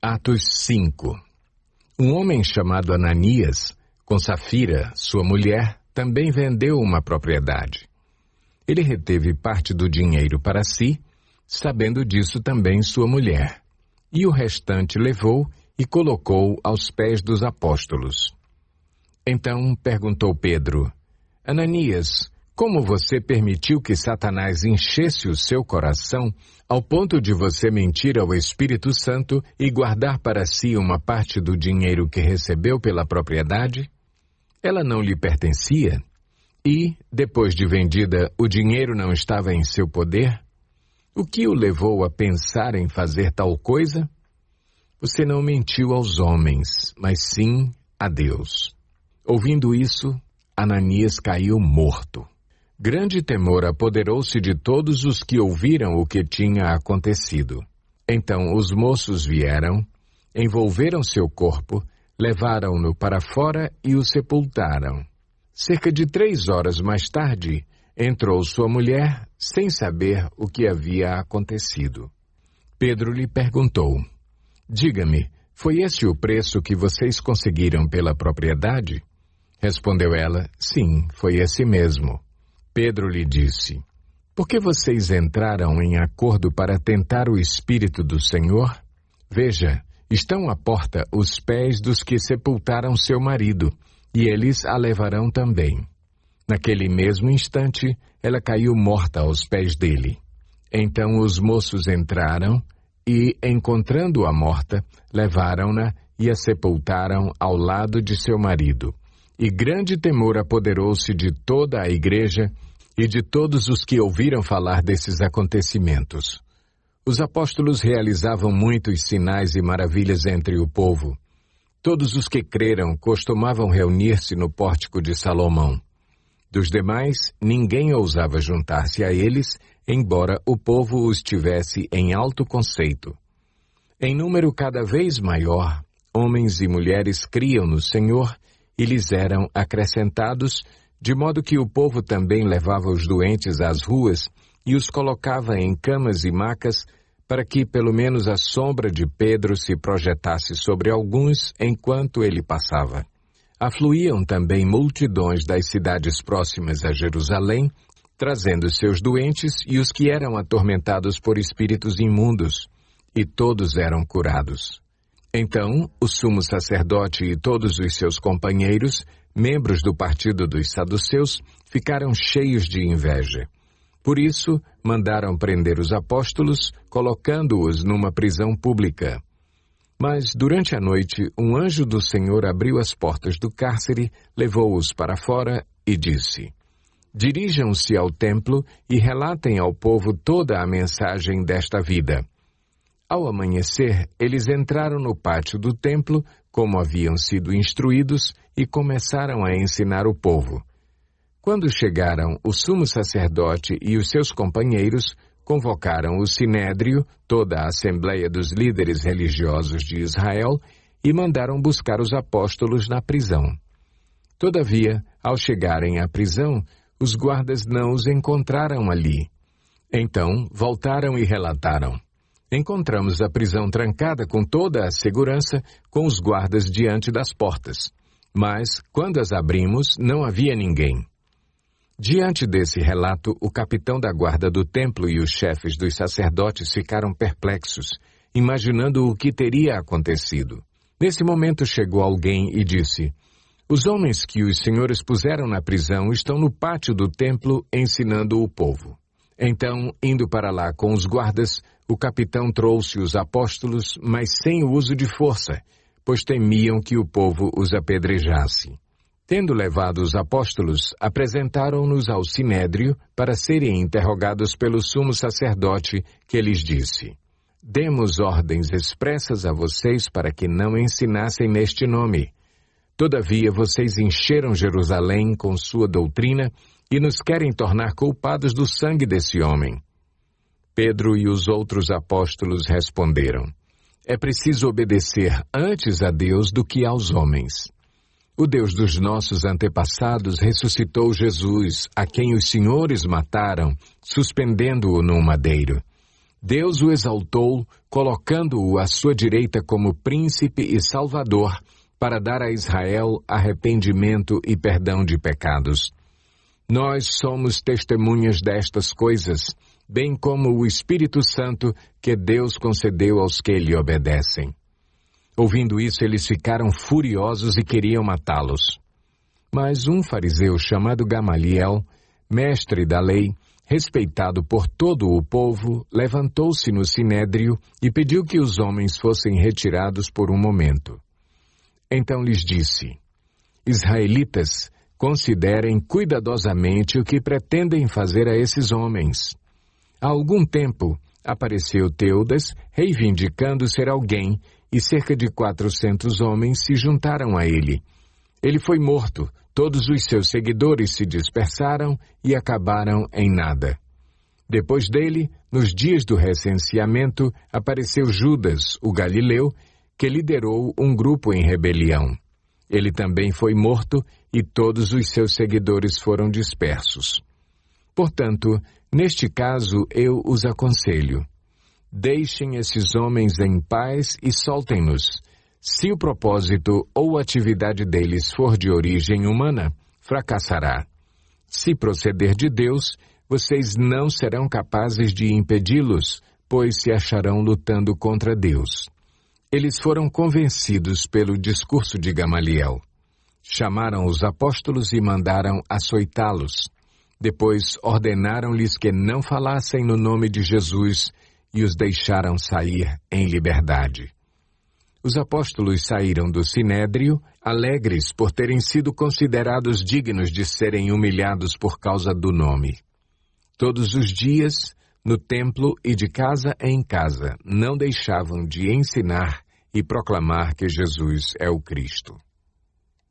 Atos 5. Um homem chamado Ananias, com Safira, sua mulher, também vendeu uma propriedade. Ele reteve parte do dinheiro para si, sabendo disso também sua mulher, e o restante levou e colocou aos pés dos apóstolos. Então perguntou Pedro: Ananias, como você permitiu que Satanás enchesse o seu coração ao ponto de você mentir ao Espírito Santo e guardar para si uma parte do dinheiro que recebeu pela propriedade? Ela não lhe pertencia? E, depois de vendida, o dinheiro não estava em seu poder? O que o levou a pensar em fazer tal coisa? Você não mentiu aos homens, mas sim a Deus. Ouvindo isso, Ananias caiu morto. Grande temor apoderou-se de todos os que ouviram o que tinha acontecido. Então os moços vieram, envolveram seu corpo, levaram-no para fora e o sepultaram. Cerca de 3 horas mais tarde, entrou sua mulher, sem saber o que havia acontecido. Pedro lhe perguntou: Diga-me, foi esse o preço que vocês conseguiram pela propriedade? Respondeu ela: Sim, foi esse mesmo. Pedro lhe disse: Por que vocês entraram em acordo para tentar o Espírito do Senhor? Veja, estão à porta os pés dos que sepultaram seu marido, e eles a levarão também. Naquele mesmo instante, ela caiu morta aos pés dele. Então os moços entraram e, encontrando-a morta, levaram-na e a sepultaram ao lado de seu marido. E grande temor apoderou-se de toda a igreja e de todos os que ouviram falar desses acontecimentos. Os apóstolos realizavam muitos sinais e maravilhas entre o povo. Todos os que creram costumavam reunir-se no pórtico de Salomão. Dos demais, ninguém ousava juntar-se a eles, embora o povo os tivesse em alto conceito. Em número cada vez maior, homens e mulheres criam no Senhor e lhes eram acrescentados, de modo que o povo também levava os doentes às ruas e os colocava em camas e macas, para que pelo menos a sombra de Pedro se projetasse sobre alguns enquanto ele passava. Afluíam também multidões das cidades próximas a Jerusalém, trazendo seus doentes e os que eram atormentados por espíritos imundos, e todos eram curados. Então, o sumo sacerdote e todos os seus companheiros, membros do partido dos saduceus, ficaram cheios de inveja. Por isso, mandaram prender os apóstolos, colocando-os numa prisão pública. Mas, durante a noite, um anjo do Senhor abriu as portas do cárcere, levou-os para fora e disse: Dirijam-se ao templo e relatem ao povo toda a mensagem desta vida. Ao amanhecer, eles entraram no pátio do templo, como haviam sido instruídos, e começaram a ensinar o povo. Quando chegaram, o sumo sacerdote e os seus companheiros convocaram o sinédrio, toda a assembleia dos líderes religiosos de Israel, e mandaram buscar os apóstolos na prisão. Todavia, ao chegarem à prisão, os guardas não os encontraram ali. Então, voltaram e relataram: Encontramos a prisão trancada com toda a segurança, com os guardas diante das portas. Mas, quando as abrimos, não havia ninguém. Diante desse relato, o capitão da guarda do templo e os chefes dos sacerdotes ficaram perplexos, imaginando o que teria acontecido. Nesse momento chegou alguém e disse: Os homens que os senhores puseram na prisão estão no pátio do templo ensinando o povo. Então, indo para lá com os guardas, o capitão trouxe os apóstolos, mas sem o uso de força, pois temiam que o povo os apedrejasse. Tendo levado os apóstolos, apresentaram-nos ao sinédrio para serem interrogados pelo sumo sacerdote, que lhes disse: Demos ordens expressas a vocês para que não ensinassem neste nome. Todavia vocês encheram Jerusalém com sua doutrina e nos querem tornar culpados do sangue desse homem. Pedro e os outros apóstolos responderam: É preciso obedecer antes a Deus do que aos homens. O Deus dos nossos antepassados ressuscitou Jesus, a quem os senhores mataram, suspendendo-o num madeiro. Deus o exaltou, colocando-o à sua direita como príncipe e salvador, para dar a Israel arrependimento e perdão de pecados. Nós somos testemunhas destas coisas, bem como o Espírito Santo que Deus concedeu aos que lhe obedecem. Ouvindo isso, eles ficaram furiosos e queriam matá-los. Mas um fariseu chamado Gamaliel, mestre da lei, respeitado por todo o povo, levantou-se no sinédrio e pediu que os homens fossem retirados por um momento. Então lhes disse: Israelitas, considerem cuidadosamente o que pretendem fazer a esses homens. Há algum tempo apareceu Teudas, reivindicando ser alguém, e cerca de 400 homens se juntaram a ele. Ele foi morto, todos os seus seguidores se dispersaram e acabaram em nada. Depois dele, nos dias do recenseamento, apareceu Judas, o galileu, que liderou um grupo em rebelião. Ele também foi morto e todos os seus seguidores foram dispersos. Portanto, neste caso eu os aconselho: deixem esses homens em paz e soltem-nos. Se o propósito ou atividade deles for de origem humana, fracassará. Se proceder de Deus, vocês não serão capazes de impedi-los, pois se acharão lutando contra Deus. Eles foram convencidos pelo discurso de Gamaliel. Chamaram os apóstolos e mandaram açoitá-los. Depois ordenaram-lhes que não falassem no nome de Jesus e os deixaram sair em liberdade. Os apóstolos saíram do sinédrio, alegres por terem sido considerados dignos de serem humilhados por causa do nome. Todos os dias, no templo e de casa em casa, não deixavam de ensinar e proclamar que Jesus é o Cristo.